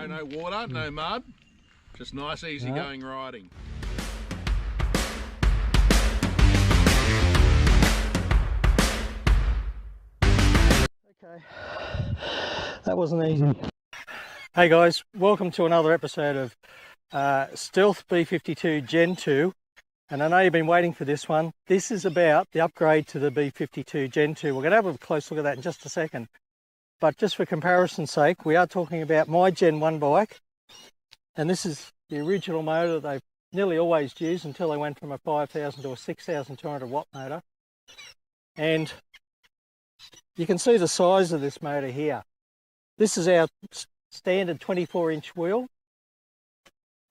No water, no mud, just nice easy going riding. Okay, that wasn't easy. Hey guys, welcome to another episode of Stealth B52 Gen 2. And I know you've been waiting for this one. This is about the upgrade to the B52 Gen 2. We're going to have a close look at that in just a second. But just for comparison's sake, we are talking about my Gen 1 bike. And this is the original motor they've nearly always used until they went from a 5,000 to a 6,200 watt motor. And you can see the size of this motor here. This is our standard 24-inch wheel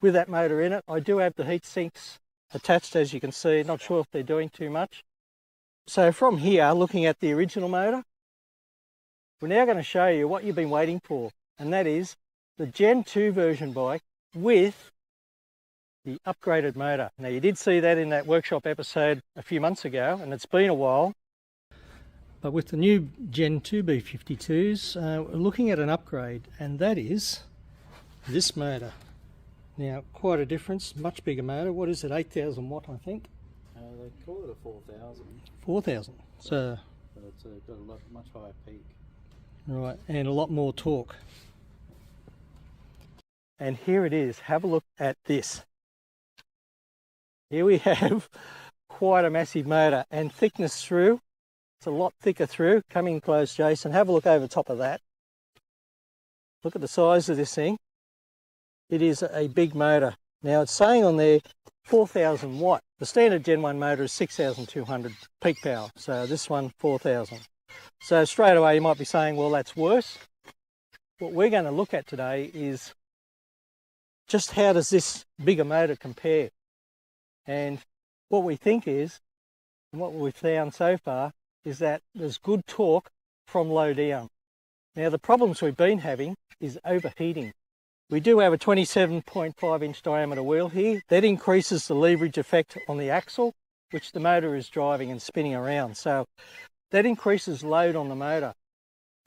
with that motor in it. I do have the heat sinks attached, as you can see. Not sure if they're doing too much. So from here, looking at the original motor, we're now going to show you what you've been waiting for, and that is the Gen 2 version bike with the upgraded motor. Now you did see that in that workshop episode a few months ago, and it's been a while. But with the new Gen 2 B52s, we're looking at an upgrade, and that is this motor. Now, quite a difference, much bigger motor. What is it, 8,000 watt, I think? They call it a 4,000. 4,000. So, but it's got a much higher peak. Right, and a lot more torque. And here it is. Have a look at this. Here we have quite a massive motor, and thickness through. It's a lot thicker through. Come in close, Jason. Have a look over top of that. Look at the size of this thing. It is a big motor. Now it's saying on there 4,000 watt. The standard Gen 1 motor is 6,200 peak power. So this one 4,000. So straight away you might be saying, well, that's worse. What we're going to look at today is just how does this bigger motor compare? And what we think is, and what we've found so far, is that there's good torque from low down. Now the problems we've been having is overheating. We do have a 27.5 inch diameter wheel here. That increases the leverage effect on the axle, which the motor is driving and spinning around. So that increases load on the motor.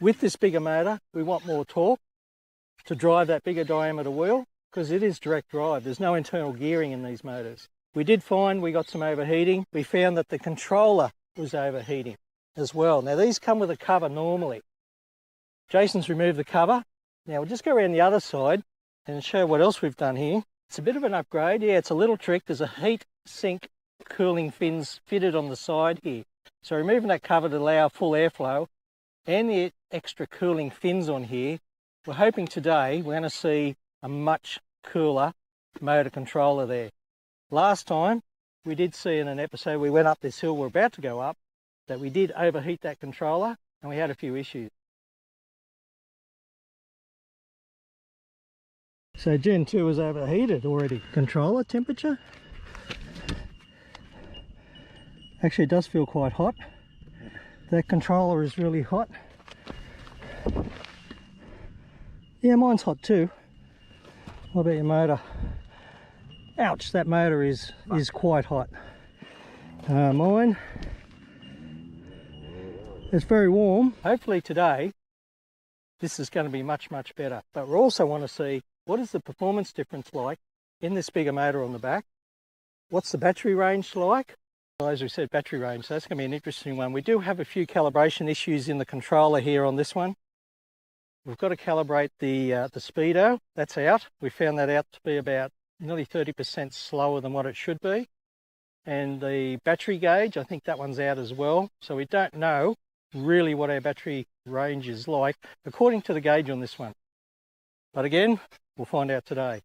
With this bigger motor, we want more torque to drive that bigger diameter wheel, because it is direct drive. There's no internal gearing in these motors. We did find we got some overheating. We found that the controller was overheating as well. Now these come with a cover normally. Jason's removed the cover. Now we'll just go around the other side and show what else we've done here. It's a bit of an upgrade. Yeah, it's a little trick. There's a heat sink cooling fins fitted on the side here. So removing that cover to allow full airflow and the extra cooling fins on here, we're hoping today we're going to see a much cooler motor controller there. Last time we did see in an episode, we went up this hill we're about to go up, that we did overheat that controller and we had a few issues. So Gen 2 is overheated already. Controller temperature. Actually it does feel quite hot. That controller is really hot. Yeah, mine's hot too. What about your motor? Ouch, that motor is quite hot. Mine, it's very warm. Hopefully today this is going to be much better. But we also want to see what is the performance difference like in this bigger motor on the back. What's the battery range like? Well, as we said, battery range, so that's going to be an interesting one. We do have a few calibration issues in the controller here on this one. We've got to calibrate the speedo. That's out. We found that out to be about nearly 30% slower than what it should be. And the battery gauge, I think that one's out as well. So we don't know really what our battery range is like according to the gauge on this one. But again, we'll find out today.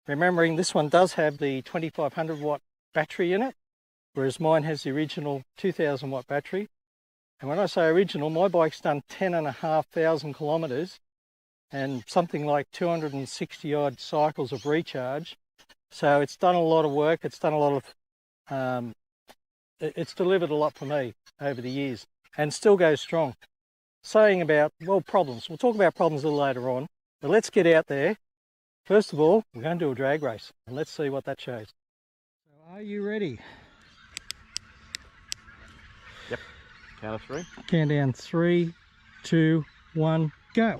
Remembering this one does have the 2,500 watt battery in it, whereas mine has the original 2,000 watt battery. And when I say original, my bike's done 10,500 kilometres and something like 260 odd cycles of recharge. So it's done a lot of work. It's done a lot of, it's delivered a lot for me over the years and still goes strong. Saying about, well, problems. We'll talk about problems a little later on, but let's get out there. First of all, we're going to do a drag race and let's see what that shows. So are you ready? Yep. Count of three. Count down 3, 2, 1, go.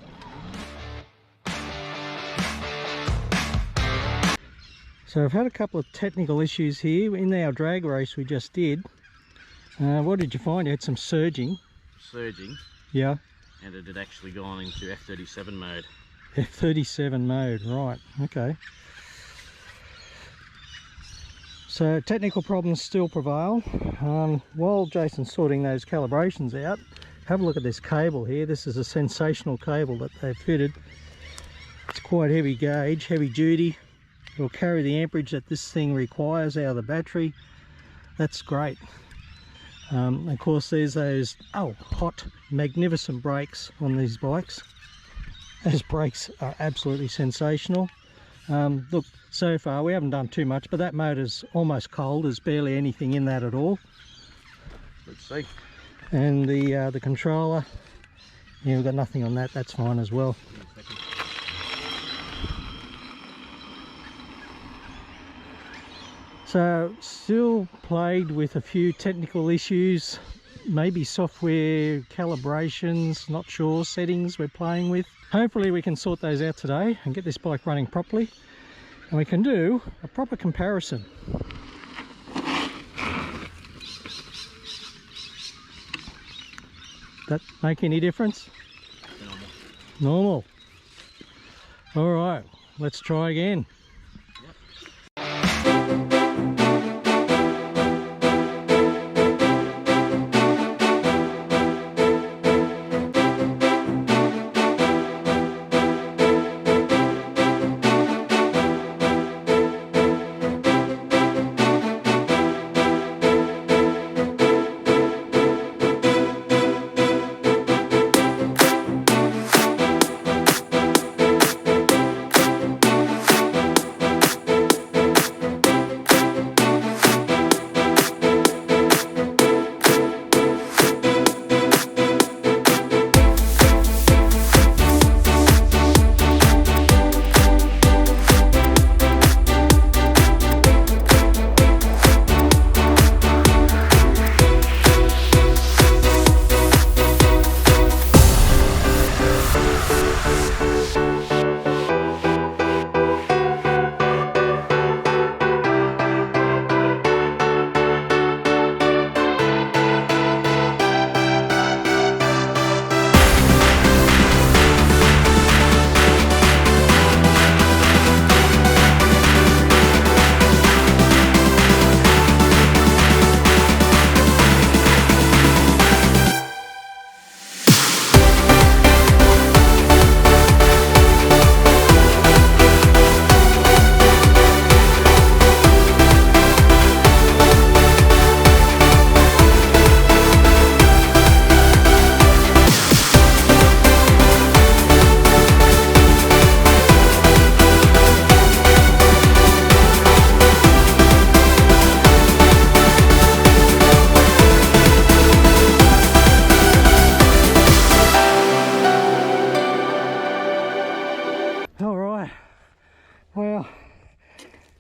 So I've had a couple of technical issues here in our drag race we just did. What did you find? You had some surging. Surging. Yeah. And it had actually gone into F37 mode. F37 mode, right, okay. So technical problems still prevail. While Jason's sorting those calibrations out, have a look at this cable here. This is a sensational cable that they've fitted. It's quite heavy gauge, heavy duty. It'll carry the amperage that this thing requires out of the battery. That's great. Of course, there's those hot, magnificent brakes on these bikes. Those brakes are absolutely sensational. Look, so far we haven't done too much, but that motor's almost cold. There's barely anything in that at all. Let's see. And the controller, yeah, we've got nothing on that. That's fine as well. So still plagued with a few technical issues, maybe software calibrations, not sure, settings we're playing with. Hopefully we can sort those out today and get this bike running properly, and we can do a proper comparison. That make any difference? Normal. All right, let's try again.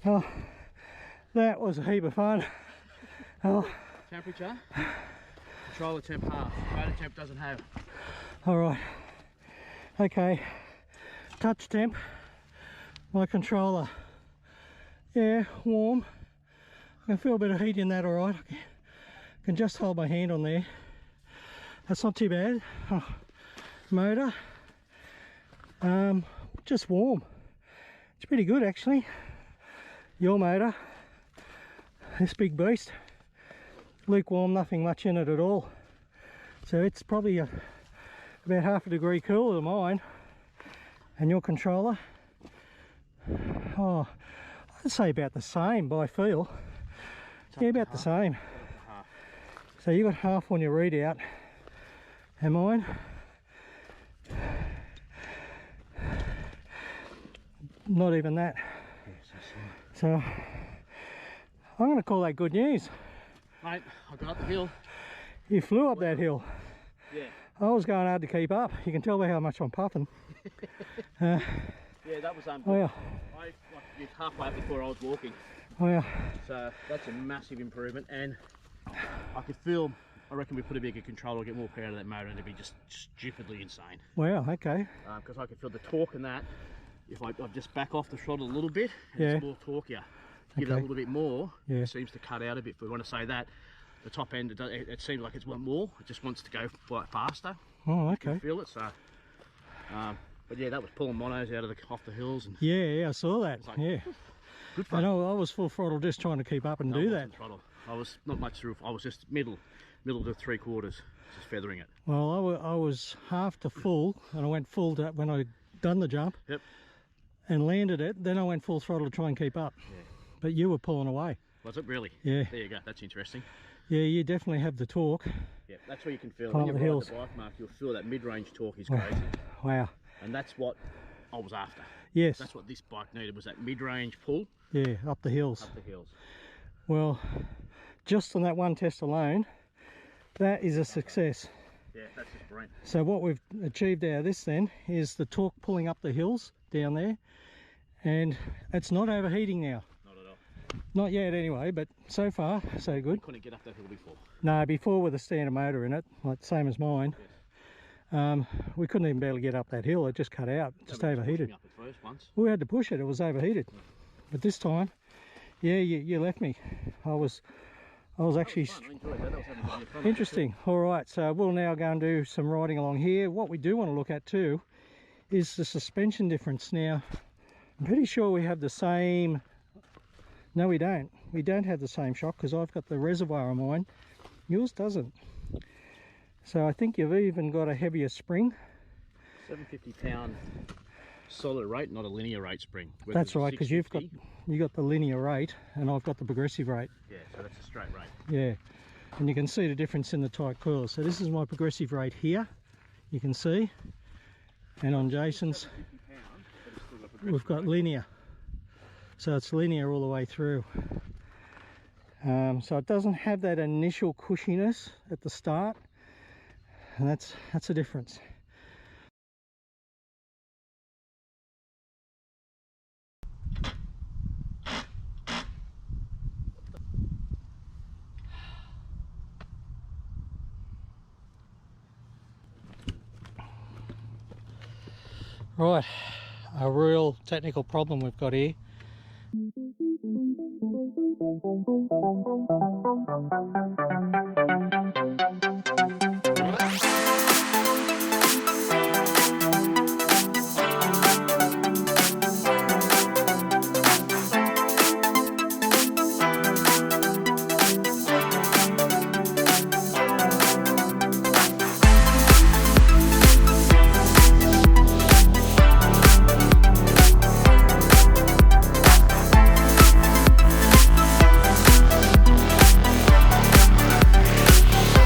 Well, that was a heap of fun. Temperature, controller temp half, motor temp doesn't have. All right, okay, touch temp, my controller, yeah, warm. I can feel a bit of heat in that, all right. I can just hold my hand on there. That's not too bad. Motor, just warm. It's pretty good actually. Your motor, this big beast, lukewarm, nothing much in it at all. So it's probably about half a degree cooler than mine. And your controller, oh, I'd say about the same by feel. Yeah, about the same. So you got half on your readout, and mine, not even that. So I'm going to call that good news. Mate, I got up the hill. You flew up that hill. Yeah. I was going hard to keep up. You can tell by how much I'm puffing. Yeah, that was Oh yeah. I was halfway up before I was walking. Oh yeah. So that's a massive improvement, and I could feel, I reckon we put a bigger controller, get more power out of that motor, and it'd be just stupidly insane. Wow, okay. Because I could feel the torque in that. If I just back off the throttle a little bit, yeah, it's more torqueier. give that a little bit more, Yeah. it seems to cut out a bit. If we want to say that, the top end, it seems like it's want more. It just wants to go quite faster. Oh, You can okay. feel it. So, but yeah, that was pulling monos out of off the hills. And Yeah, I saw that. like, Yeah. good I fun. know I was full throttle just trying to keep up and No, do I that. wasn't throttle. I was not much through. I was just middle to 3/4, just feathering it. Well, I was half to full, and I went full to, when I done the jump. Yep. And landed it. Then I went full throttle to try and keep up. Yeah. But you were pulling away. Was it really? Yeah. There you go. That's interesting. Yeah, you definitely have the torque. Yeah, that's where you can feel. Climb When you the ride hills. the bike, Mark, you'll feel that mid-range torque is crazy, Wow. and that's what I was after. Yes. That's what this bike needed, was that mid-range pull Yeah, up the hills. up the hills. Well, just on that one test alone, that is a success. Yeah, that's just brilliant. So what we've achieved out of this then is the torque pulling up the hills down there, and it's not overheating now. Not at all. Not yet anyway, but so far so good. Couldn't get up that hill before. No, before with a standard motor in it, like same as mine, Yes. we couldn't even be able to get up that hill. It just cut out, just Somebody was overheated. pushing up at first once. We had to push it, it was overheated. But this time, yeah, you left me. I was actually Fun. I enjoyed that. That was having a bit of fun. interesting. All right, so we'll now go and do some riding along here. What we do want to look at too is the suspension difference. Now, I'm pretty sure we have the same. No, we don't. We don't have the same shock because I've got the reservoir on mine. Yours doesn't. So I think you've even got a heavier spring. 750-pound solid rate, not a linear rate spring. That's right, because you got the linear rate and I've got the progressive rate. Yeah, so that's a straight rate. Yeah, and you can see the difference in the tight coils. So this is my progressive rate here, you can see, and on Jason's 750 pounds, but it's still got progressive we've got rate. linear, so it's linear all the way through. So it doesn't have that initial cushiness at the start, and that's a difference. Right, a real technical problem we've got here.